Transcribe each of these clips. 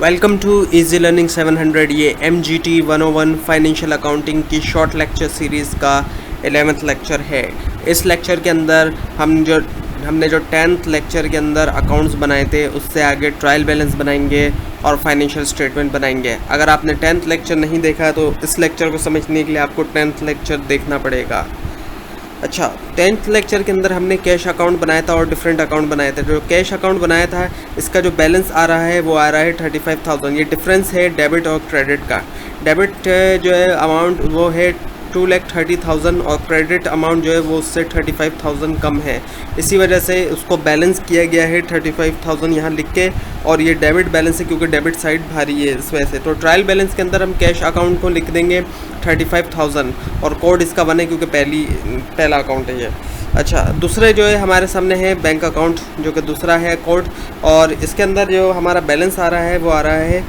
Welcome to easy learning 700। ये MGT 101 financial accounting की short lecture series का 11th lecture है। इस लेक्चर के अंदर हमने जो 10th लेक्चर के अंदर अकाउंट्स बनाए थे उससे आगे ट्रायल बैलेंस बनाएंगे और फाइनेंशियल स्टेटमेंट बनाएंगे। अगर आपने 10th लेक्चर नहीं देखा तो इस लेक्चर को समझने के लिए आपको 10th लेक्चर देखना पड़ेगा। अच्छा, 10th लेक्चर के अंदर हमने कैश अकाउंट बनाया था और डिफरेंट अकाउंट बनाए थे। जो कैश अकाउंट बनाया था इसका जो बैलेंस आ रहा है वो आ रहा है 35,000। ये डिफरेंस है डेबिट और क्रेडिट का। डेबिट जो है अमाउंट वो है 2,30,000 और क्रेडिट अमाउंट जो है वो उससे 35,000 कम है। इसी वजह से उसको बैलेंस किया गया है 35,000 यहाँ लिख के, और ये डेबिट बैलेंस है क्योंकि डेबिट साइड भारी है इस वजह से। तो ट्रायल बैलेंस के अंदर हम कैश अकाउंट को लिख देंगे 35,000 और कोड इसका 1 है क्योंकि पहला अकाउंट है ये। अच्छा, दूसरे जो है हमारे सामने है बैंक अकाउंट जो कि दूसरा है कोड, और इसके अंदर जो हमारा बैलेंस आ रहा है वो आ रहा है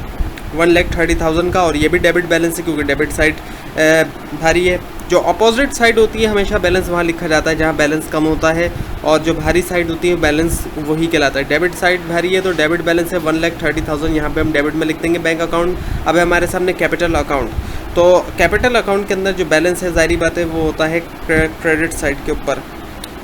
1,30,000 का, और ये भी डेबिट बैलेंस है क्योंकि डेबिट साइड भारी है। जो अपोजिट साइड होती है हमेशा बैलेंस वहाँ लिखा जाता है जहाँ बैलेंस कम होता है, और जो भारी साइड होती है बैलेंस वही कहलाता है। डेबिट साइड भारी है तो डेबिट बैलेंस है 1,30,000, यहाँ पे हम डेबिट में लिख देंगे बैंक अकाउंट। अब है हमारे सामने कैपिटल अकाउंट। तो कैपिटल अकाउंट के अंदर जो बैलेंस है ज़ाहिर बात है वो होता है क्रेडिट साइड के ऊपर,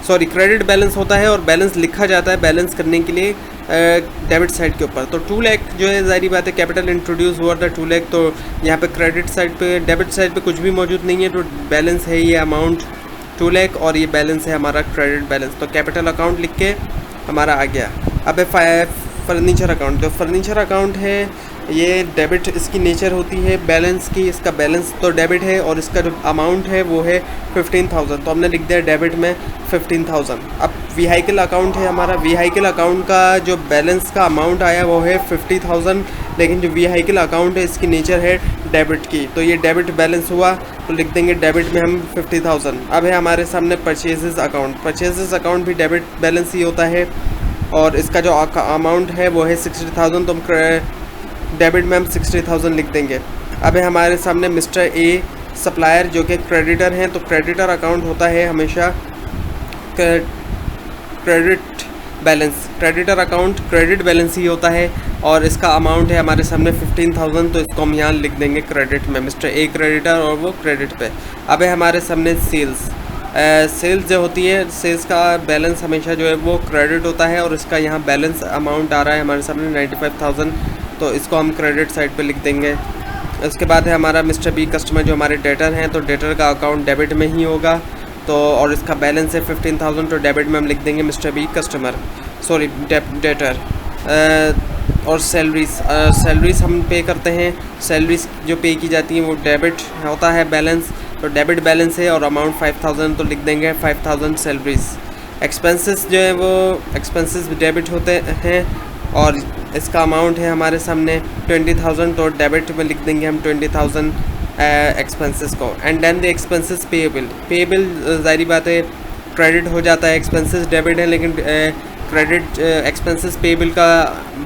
क्रेडिट बैलेंस होता है, और बैलेंस लिखा जाता है बैलेंस करने के लिए डेबिट साइड के ऊपर। तो 2 लाख जो है ज़ाहिर बात है कैपिटल इंट्रोड्यूस हुआ था 2 लाख, तो यहाँ पे क्रेडिट साइड पे डेबिट साइड पे कुछ भी मौजूद नहीं है, तो बैलेंस है ये अमाउंट 2 लाख और ये बैलेंस है हमारा क्रेडिट बैलेंस। तो कैपिटल अकाउंट लिख के हमारा आ गया। अब है फर्नीचर अकाउंट। जो फर्नीचर अकाउंट है ये डेबिट इसकी नेचर होती है बैलेंस की, इसका बैलेंस तो डेबिट है और इसका जो अमाउंट है वो है 15,000, तो हमने लिख दिया डेबिट में 15,000। अब व्हीकल अकाउंट है हमारा। व्हीकल अकाउंट का जो बैलेंस का अमाउंट आया वो है 50,000, लेकिन जो व्हीकल अकाउंट है इसकी नेचर है डेबिट की, तो ये डेबिट बैलेंस हुआ तो लिख देंगे डेबिट में हम 50,000। अब है हमारे सामने परचेजेस अकाउंट। परचेजेस अकाउंट भी डेबिट बैलेंस ही होता है, और इसका जो अमाउंट है वो है 60,000, तो हम डेबिट में हम 60,000 लिख देंगे। अब है हमारे सामने मिस्टर ए सप्लायर जो कि क्रेडिटर हैं, तो क्रेडिटर अकाउंट होता है हमेशा credit balance. Creditor account credit balance ही होता है, और इसका अमाउंट है हमारे सामने 15,000, तो इसको हम यहाँ लिख देंगे क्रेडिट में, मिस्टर ए क्रेडिटर और वो क्रेडिट पे। अब है हमारे सामने सेल्स। सेल्स जो होती है, सेल्स का बैलेंस हमेशा जो है वो क्रेडिट होता है, और इसका यहाँ बैलेंस अमाउंट आ रहा है हमारे सामने 95,000, तो इसको हम क्रेडिट साइड पे लिख देंगे। उसके बाद है हमारा मिस्टर बी कस्टमर जो हमारे डेटर हैं, तो डेटर का अकाउंट डेबिट में ही होगा, तो और इसका बैलेंस है 15,000, तो डेबिट में हम लिख देंगे मिस्टर बी कस्टमर डेटर। और सैलरीज हम पे करते हैं, सैलरीज जो पे की जाती हैं वो डेबिट होता है बैलेंस, तो डेबिट बैलेंस है और अमाउंट 5,000, तो लिख देंगे 5,000 सैलरीज। एक्सपेंसेस जो है वो एक्सपेंसेस डेबिट होते हैं, और इसका अमाउंट है हमारे सामने 20,000, तो डेबिट में लिख देंगे हम 20,000 एक्सपेंसेस को। And then the expenses payable ज़ाहिर बात है क्रेडिट हो जाता है, एक्सपेंसेस डेबिट है, लेकिन क्रेडिट एक्सपेंसेस पेएबल का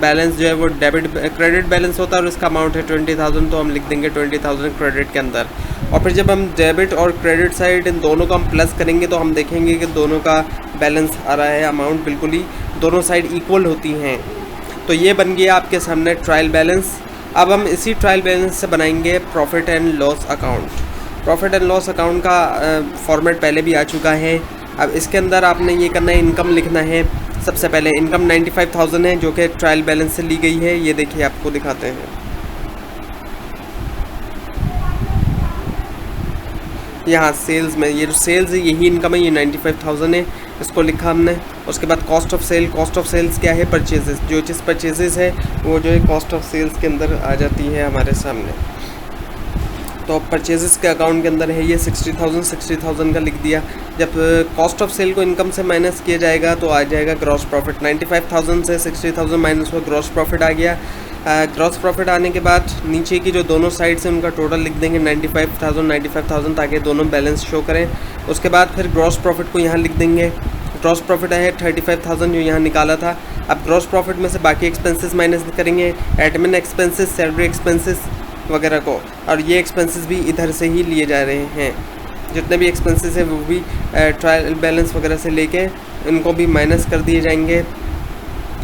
बैलेंस जो है वो क्रेडिट बैलेंस होता है, और इसका अमाउंट है 20,000, तो हम लिख देंगे 20,000 क्रेडिट के अंदर। और फिर जब हम डेबिट और क्रेडिट साइड इन दोनों को हम प्लस करेंगे तो हम देखेंगे कि दोनों का बैलेंस आ रहा है, अमाउंट बिल्कुल ही दोनों साइड इक्वल होती हैं। तो ये बन गया आपके सामने ट्रायल बैलेंस। अब हम इसी ट्रायल बैलेंस से बनाएंगे profit and loss account. Profit and loss account का फॉर्मेट पहले भी आ चुका है। अब इसके अंदर आपने ये करना है, इनकम लिखना है। सबसे पहले इनकम 95,000 है जो कि ट्रायल बैलेंस से ली गई है, ये देखिए आपको दिखाते हैं। यहाँ सेल्स में ये जो सेल्स है यही इनकम है, ये 95,000 है, इसको लिखा हमने। उसके बाद कॉस्ट ऑफ सेल्स क्या है, परचेजेस। जो चीज़ परचेजेस है वो जो है कॉस्ट ऑफ सेल्स के अंदर आ जाती है हमारे सामने। तो परचेजेस के अकाउंट के अंदर है ये 60,000 का लिख दिया। जब कॉस्ट ऑफ सेल को इनकम से माइनस किया जाएगा तो आ जाएगा ग्रॉस प्रॉफिट। 95,000 से 60,000 माइनस हुआ, ग्रॉस प्रॉफिट आ गया। ग्रॉस प्रॉफिट आने के बाद नीचे की जो दोनों साइड से उनका टोटल लिख देंगे 95,000 ताकि दोनों बैलेंस शो करें। उसके बाद फिर ग्रॉस प्रॉफिट को यहाँ लिख देंगे। ग्रॉस प्रॉफिट है 35,000 जो यहाँ निकाला था। अब ग्रॉस प्रॉफिट में से बाकी एक्सपेंसेस माइनस करेंगे, एडमिन एक्सपेंसेस, सैलरी एक्सपेंसेस वगैरह को, और ये एक्सपेंसेस भी इधर से ही लिए जा रहे हैं। जितने भी एक्सपेंसेस हैं वो भी ट्रायल बैलेंस वगैरह से लेके इनको भी माइनस कर दिए जाएंगे।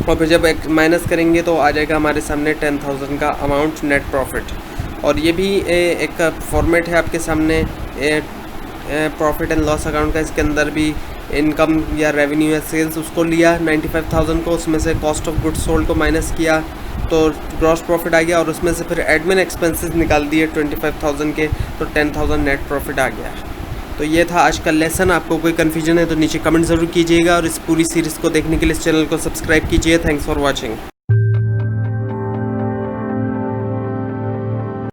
और फिर जब एक माइनस करेंगे तो आ जाएगा हमारे सामने 10,000 का अमाउंट नेट प्रॉफिट। और ये भी एक फॉर्मेट है आपके सामने प्रॉफिट एंड लॉस अकाउंट का। इसके अंदर भी इनकम या रेवेन्यू या सेल्स उसको लिया 95,000 को, उसमें से कॉस्ट ऑफ गुड्स सोल्ड को माइनस किया तो ग्रॉस प्रॉफिट आ गया, और उसमें से फिर एडमिन एक्सपेंसेस निकाल दिए 25,000 के, तो 10,000 नेट प्रॉफिट आ गया। तो ये था आज का लेसन। आपको कोई कन्फ्यूजन है तो नीचे कमेंट ज़रूर कीजिएगा, और इस पूरी सीरीज़ को देखने के लिए इस चैनल को सब्सक्राइब कीजिए। Thanks for watching.